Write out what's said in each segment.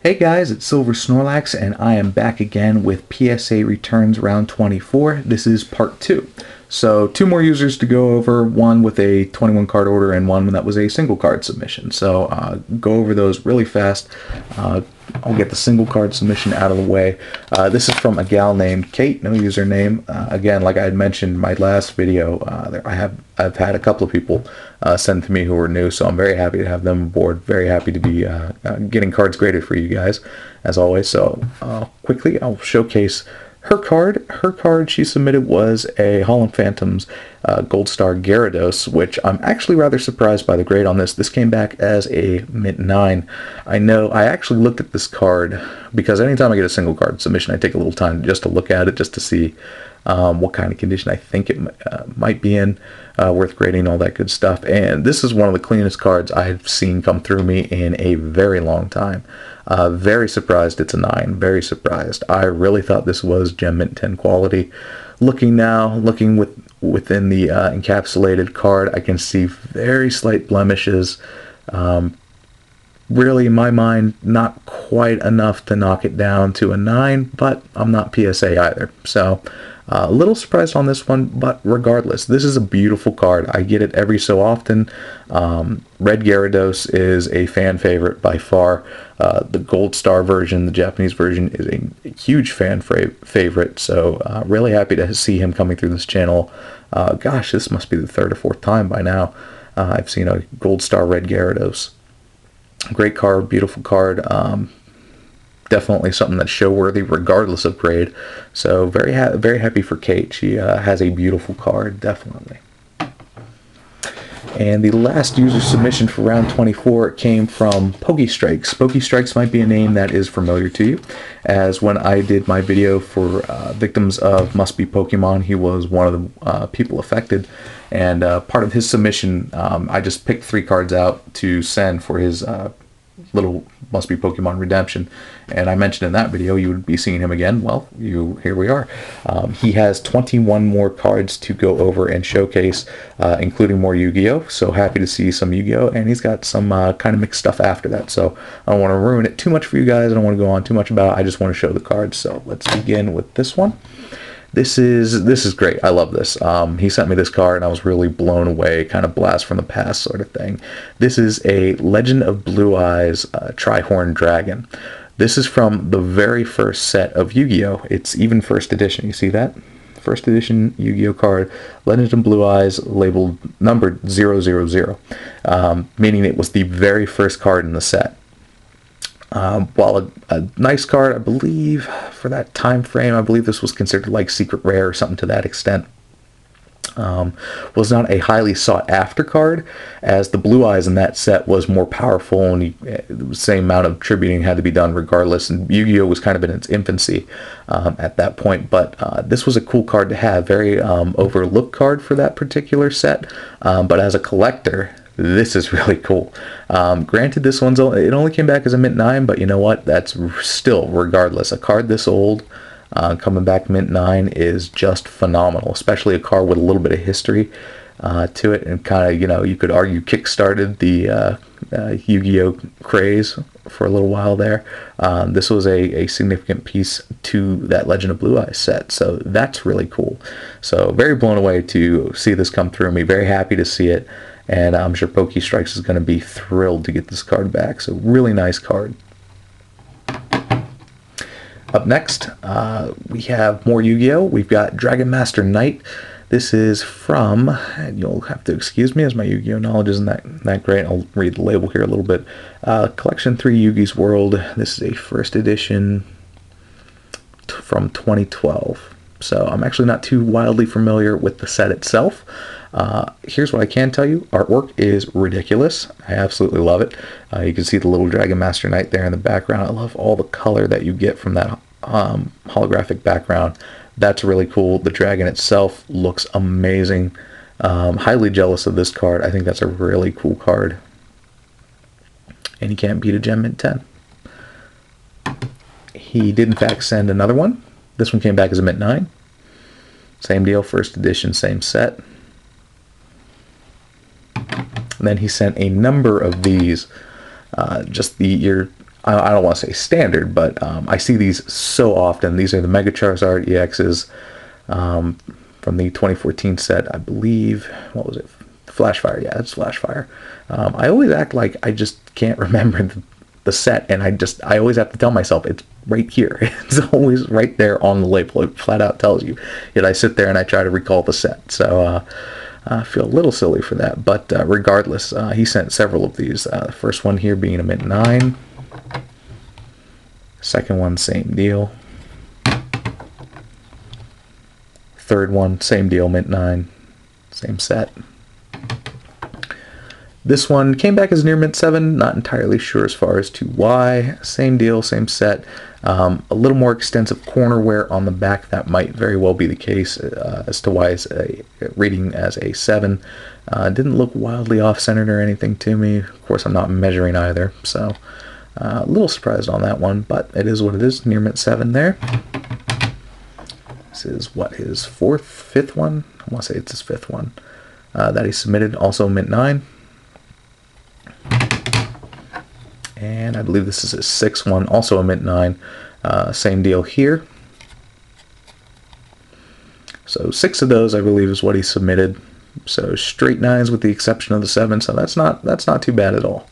Hey guys, it's Silver Snorlax, and I am back again with PSA Returns Round 24. This is part 2. So, 2 more users to go over, one with a 21 card order and one that was a single card submission. So, go over those really fast. I'll get the single card submission out of the way. This is from a gal named Kate, no username. Again, like I had mentioned in my last video, I've had a couple of people send to me who are new, so I'm very happy to have them aboard. Very happy to be getting cards graded for you guys, as always. So quickly, I'll showcase her card. Her card she submitted was a Holland Phantoms Gold Star Gyarados, which I'm actually rather surprised by the grade on this. This came back as a Mint 9. I know I actually looked at this card because anytime I get a single card submission, I take a little time just to look at it, just to see what kind of condition I think it might be in, worth grading, all that good stuff. And this is one of the cleanest cards I've seen come through me in a very long time. Very surprised it's a 9. Very surprised. I really thought this was Gem Mint 10 quality. Looking within the encapsulated card, I can see very slight blemishes. Really, in my mind, not quite enough to knock it down to a 9, but I'm not PSA either. So, a little surprised on this one, but regardless, this is a beautiful card. I get it every so often. Red Gyarados is a fan favorite by far. The Gold Star version, the Japanese version, is a huge fan favorite, so really happy to see him coming through this channel. Gosh, this must be the 3rd or 4th time by now I've seen a Gold Star Red Gyarados. Great card, beautiful card. Definitely something that's show worthy regardless of grade. So very happy for Kate. She has a beautiful card, definitely. And the last user submission for round 24 came from PokeStrikes. PokeStrikes might be a name that is familiar to you, as when I did my video for victims of Must Be Pokemon, he was one of the people affected. And part of his submission, I just picked 3 cards out to send for his little Must Be Pokemon redemption, and I mentioned in that video you would be seeing him again. Well, here we are. He has 21 more cards to go over and showcase, including more Yu-Gi-Oh! So happy to see some Yu-Gi-Oh! And he's got some kind of mixed stuff after that, so I don't want to ruin it too much for you guys. I don't want to go on too much about it. I just want to show the cards. So let's begin with this one. This is great. I love this. He sent me this card and I was really blown away, kind of blast from the past sort of thing. This is a Legend of Blue Eyes Tri-Horn Dragon. This is from the very first set of Yu-Gi-Oh! It's even first edition. You see that? First edition Yu-Gi-Oh! Card, Legend of Blue Eyes, labeled numbered 000, meaning it was the very first card in the set. While a nice card, I believe, for that time frame, I believe this was considered like secret rare or something to that extent, was not a highly sought after card, as the Blue Eyes in that set was more powerful, and the same amount of tributing had to be done regardless, and Yu-Gi-Oh! Was kind of in its infancy at that point. But this was a cool card to have, very overlooked card for that particular set, but as a collector, this is really cool. Granted, this one's it only came back as a Mint 9, but you know what? That's still, regardless, a card this old coming back Mint 9 is just phenomenal, especially a card with a little bit of history to it, and kind of, you know, you could argue kick-started the Yu-Gi-Oh! Craze for a little while there. This was a significant piece to that Legend of Blue Eyes set, so that's really cool. So very blown away to see this come through me. Very happy to see it. And I'm sure PokeStrikes is going to be thrilled to get this card back. So really nice card. Up next, we have more Yu-Gi-Oh! We've got Dragon Master Knight. This is from, and you'll have to excuse me as my Yu-Gi-Oh! Knowledge isn't that great. I'll read the label here a little bit. Collection 3 Yugi's World. This is a first edition from 2012. So I'm actually not too wildly familiar with the set itself. Here's what I can tell you. Artwork is ridiculous. I absolutely love it. You can see the little Dragon Master Knight there in the background. I love all the color that you get from that holographic background. That's really cool. The dragon itself looks amazing. Highly jealous of this card. I think that's a really cool card. And you can't beat a Gem Mint 10. He did in fact send another one. This one came back as a Mint 9. Same deal, first edition, same set. And then he sent a number of these, just your I don't want to say standard, but I see these so often. These are the Mega Charizard EXs from the 2014 set, I believe. What was it? Flashfire. Yeah, it's Flashfire. I always act like I just can't remember the set, and I always have to tell myself it's right here. It's always right there on the label. It flat out tells you. Yet I sit there and I try to recall the set. So I feel a little silly for that. But regardless, he sent several of these. The first one here being a Mint 9. Second one, same deal. Third one, same deal, Mint 9. Same set. This one came back as near Mint 7, not entirely sure as far as to why. Same deal, same set. A little more extensive corner wear on the back. That might very well be the case as to why it's a rating as a 7. Didn't look wildly off-centered or anything to me. Of course, I'm not measuring either, so a little surprised on that one, but it is what it is. Near Mint 7 there. This is what, his fifth one? I want to say it's his 5th one that he submitted. Also Mint 9. And I believe this is his 6th one, also a Mint 9. Same deal here. So 6 of those, I believe, is what he submitted. So straight 9s with the exception of the 7. So that's not too bad at all.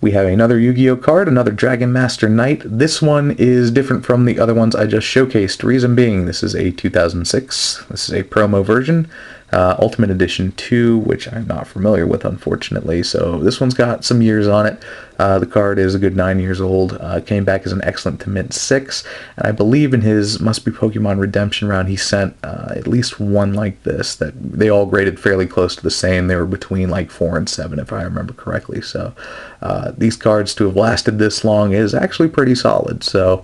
We have another Yu-Gi-Oh card, another Dragon Master Knight. This one is different from the other ones I just showcased. Reason being, this is a 2006. This is a promo version. Ultimate Edition 2, which I'm not familiar with, unfortunately. So this one's got some years on it. The card is a good 9 years old. Came back as an excellent to Mint 6. And I believe in his Must Be Pokemon Redemption round, he sent at least one like this. That they all graded fairly close to the same. They were between like 4 and 7, if I remember correctly. So these cards to have lasted this long is actually pretty solid. So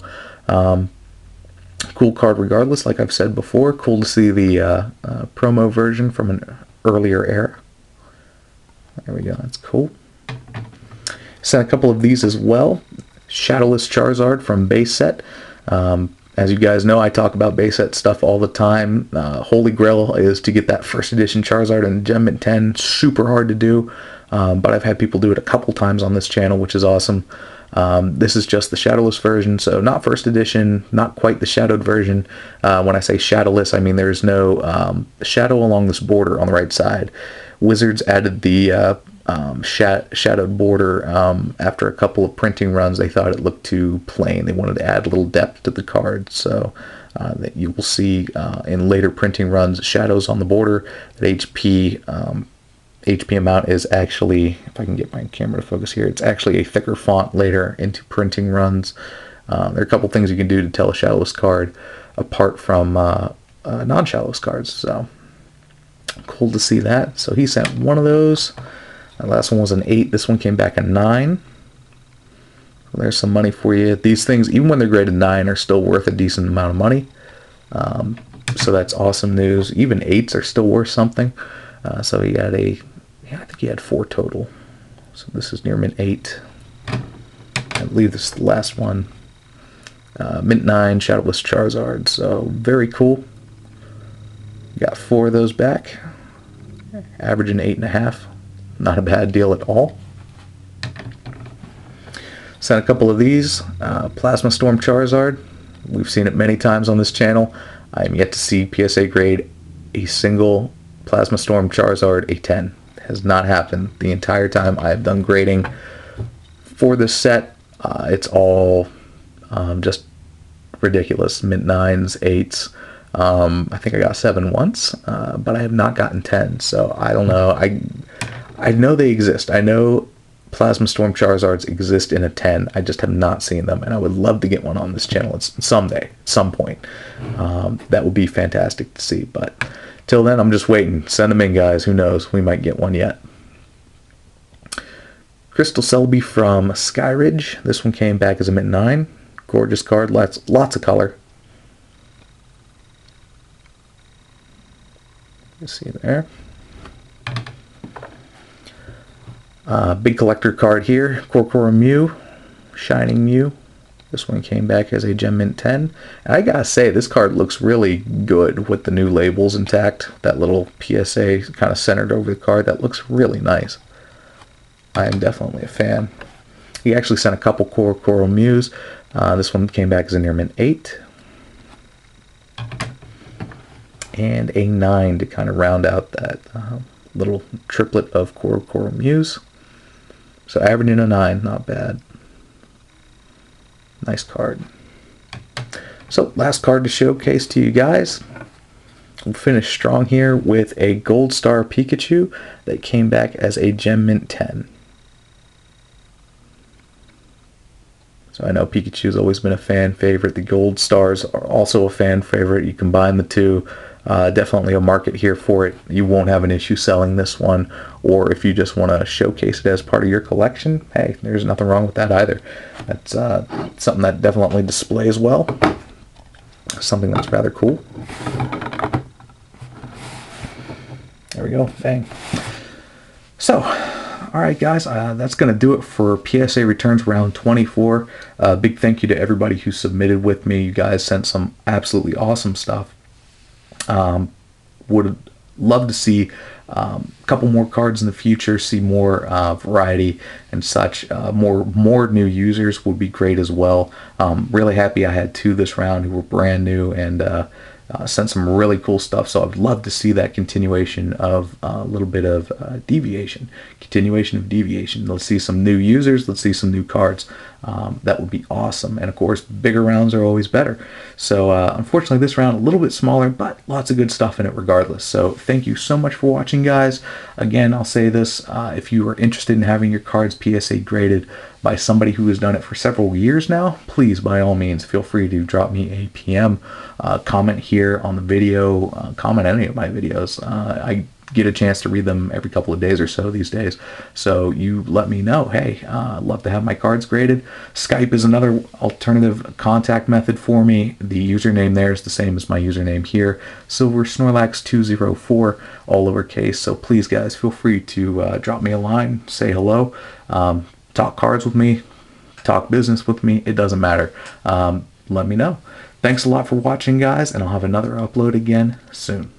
cool card regardless, like I've said before. Cool to see the promo version from an earlier era. There we go, that's cool. Sent a couple of these as well. Shadowless Charizard from base set. As you guys know, I talk about base set stuff all the time. Holy Grail is to get that first edition Charizard in Gem Mint 10. Super hard to do, but I've had people do it a couple times on this channel, which is awesome. This is just the shadowless version, so not first edition, not quite the shadowed version. When I say shadowless, I mean there's no shadow along this border on the right side. Wizards added the shadowed border after a couple of printing runs. They thought it looked too plain. They wanted to add a little depth to the card, so that you will see in later printing runs shadows on the border. That HP amount is actually, if I can get my camera to focus here, it's actually a thicker font later into printing runs. There are a couple things you can do to tell a shadowless card apart from non-shadowless cards, so cool to see that. So he sent one of those. The last one was an 8. This one came back a 9. There's some money for you. These things, even when they're graded 9, are still worth a decent amount of money. So that's awesome news. Even 8s are still worth something. So he had I think he had 4 total. So this is near Mint 8. I believe this is the last one. Mint 9, Shadowless Charizard. So very cool. Got 4 of those back. Averaging 8.5. Not a bad deal at all. Sent a couple of these. Plasma Storm Charizard. We've seen it many times on this channel. I am yet to see PSA grade a single Plasma Storm Charizard a 10. It has not happened the entire time I have done grading for this set. It's all just ridiculous. Mint 9s, 8s. I think I got 7 once, but I have not gotten 10. So I don't know. I know they exist. I know Plasma Storm Charizards exist in a 10. I just have not seen them, and I would love to get one on this channel someday, at some point. That would be fantastic to see, but till then, I'm just waiting. Send them in, guys. Who knows? We might get one yet. Crystal Celebi from Skyridge. This one came back as a Mint 9. Gorgeous card. Lots of color. You see there. Big collector card here. Corcora Mew. Shining Mew. This one came back as a Gem Mint 10. And I gotta say, this card looks really good with the new labels intact. That little PSA kind of centered over the card. That looks really nice. I am definitely a fan. He actually sent a couple Coral Mews. This one came back as a near mint 8. And a 9 to kind of round out that little triplet of Coral Mews. So averaging a 9, not bad. Nice card. So last card to showcase to you guys. We'll finish strong here with a Gold Star Pikachu that came back as a Gem Mint 10. So I know Pikachu's always been a fan favorite. The Gold Stars are also a fan favorite. You combine the two, definitely a market here for it. You won't have an issue selling this one, or if you just want to showcase it as part of your collection, hey, there's nothing wrong with that either. That's something that definitely displays well. Something that's rather cool. There we go, bang. So, alright guys, that's going to do it for PSA returns round 24. Big thank you to everybody who submitted with me. You guys sent some absolutely awesome stuff. Would love to see a couple more cards in the future, see more variety and such. More new users would be great as well. Really happy I had 2 this round who were brand new and sent some really cool stuff, so I'd love to see that continuation of a little bit of continuation of deviation. Let's see some new users, let's see some new cards. That would be awesome, and of course bigger rounds are always better. So unfortunately this round a little bit smaller, but lots of good stuff in it regardless. So thank you so much for watching, guys. Again, I'll say this, if you are interested in having your cards PSA graded by somebody who has done it for several years now, please by all means feel free to drop me a PM, comment here on the video, comment any of my videos. I get a chance to read them every couple of days or so these days, so you let me know, hey, I'd love to have my cards graded. Skype is another alternative contact method for me. The username there is the same as my username here, Silver Snorlax 204, all lowercase. So please guys, feel free to drop me a line, say hello, talk cards with me, talk business with me, it doesn't matter. Let me know. Thanks a lot for watching, guys, and I'll have another upload again soon.